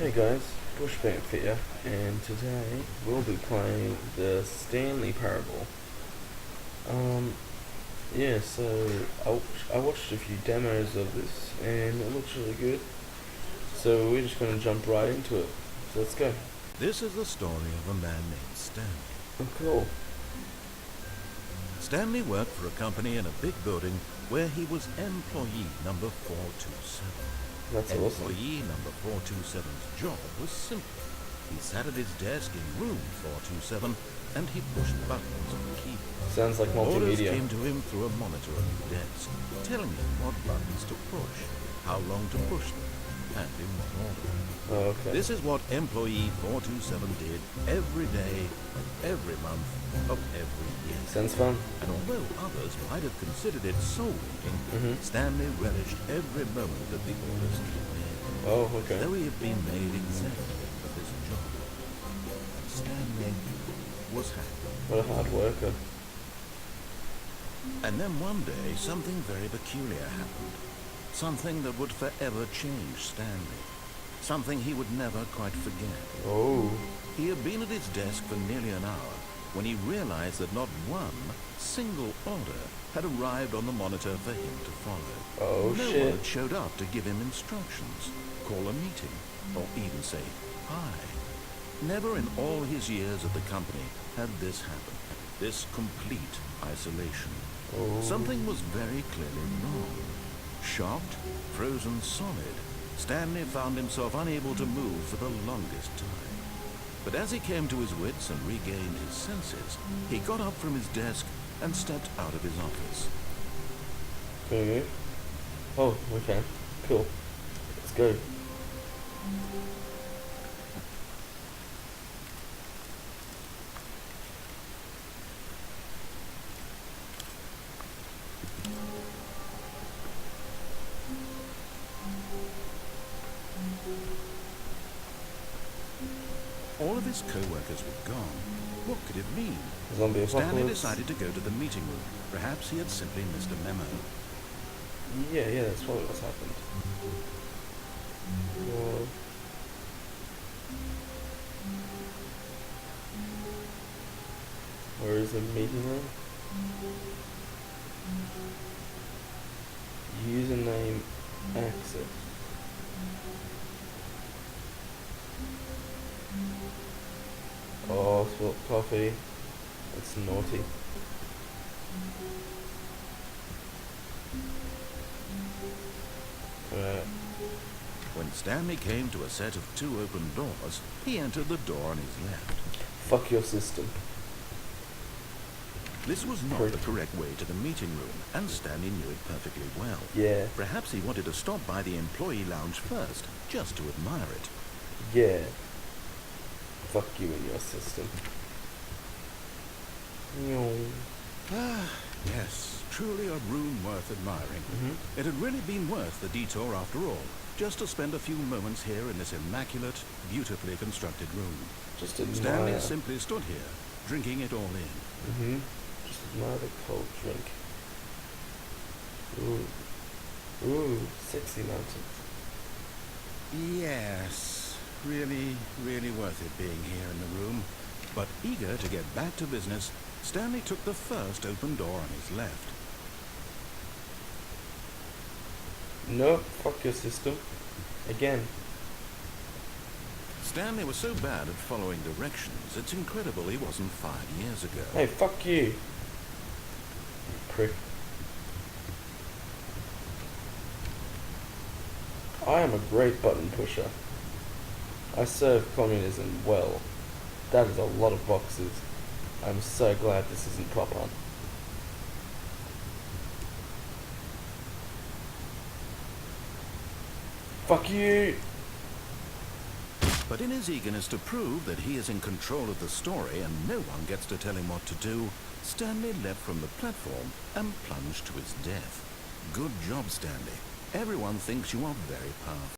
Hey guys, BushBamf here, and today we'll be playing the Stanley Parable. Yeah, so I watched a few demos of this, and it looks really good. So we're just going to jump right into it. So let's go. This is the story of a man named Stanley. Oh, cool. Stanley worked for a company in a big building where he was employee number 427. That's awesome. Employee number 427's job was simple. He sat at his desk in room 427 and he pushed buttons on the keyboard. Sounds like Orders multimedia. came to him through a monitor on his desk, telling him what buttons to push, how long to push them, and in what order. Oh, okay. This is what employee 427 did every day, of every month, of every year. Sounds fun. And although others might have considered it soul-winning, Stanley relished every moment that the orders came in. Oh, okay. Though he had been made exactly for this job, Stanley was happy. What a hard worker. And then one day, something very peculiar happened. Something that would forever change Stanley. Something he would never quite forget. Oh. He had been at his desk for nearly an hour when he realized that not one single order had arrived on the monitor for him to follow. Oh, no shit. one had showed up to give him instructions, call a meeting, or even say hi. Never in all his years at the company had this happened. This complete isolation. Oh. Something was very clearly wrong. Shocked, frozen solid, Stanley found himself unable to move for the longest time. But as he came to his wits and regained his senses, he got up from his desk and stepped out of his office. Can we move? Oh, we can. Cool. Let's go. All of his co-workers were gone. What could it mean? Zombie Stanley apocalypse. decided to go to the meeting room. Perhaps he had simply missed a memo. Yeah, that's probably what's happened. Well, where is the meeting room? Username access. Oh, spilt coffee. That's naughty. When Stanley came to a set of two open doors, he entered the door on his left. Fuck your system. This was not the correct way to the meeting room, and Stanley knew it perfectly well. Yeah. Perhaps he wanted to stop by the employee lounge first, just to admire it. Yeah. Fuck you and your system. Ah, yes, truly a room worth admiring. It had really been worth the detour after all, just to spend a few moments here in this immaculate, beautifully constructed room. Just admire. Stanley simply stood here, drinking it all in. Just admire the cold drink. Ooh, sexy mountains. Yes, really, really worth it being here in the room. But eager to get back to business, Stanley took the first open door on his left. Nope, fuck your system. Again. Stanley was so bad at following directions, it's incredible he wasn't 5 years ago. Hey, fuck you. You prick. I am a great button pusher. I serve communism well. That is a lot of boxes. I'm so glad this isn't proper. Fuck you! But in his eagerness to prove that he is in control of the story and no one gets to tell him what to do, Stanley leapt from the platform and plunged to his death. Good job, Stanley. Everyone thinks you are very powerful.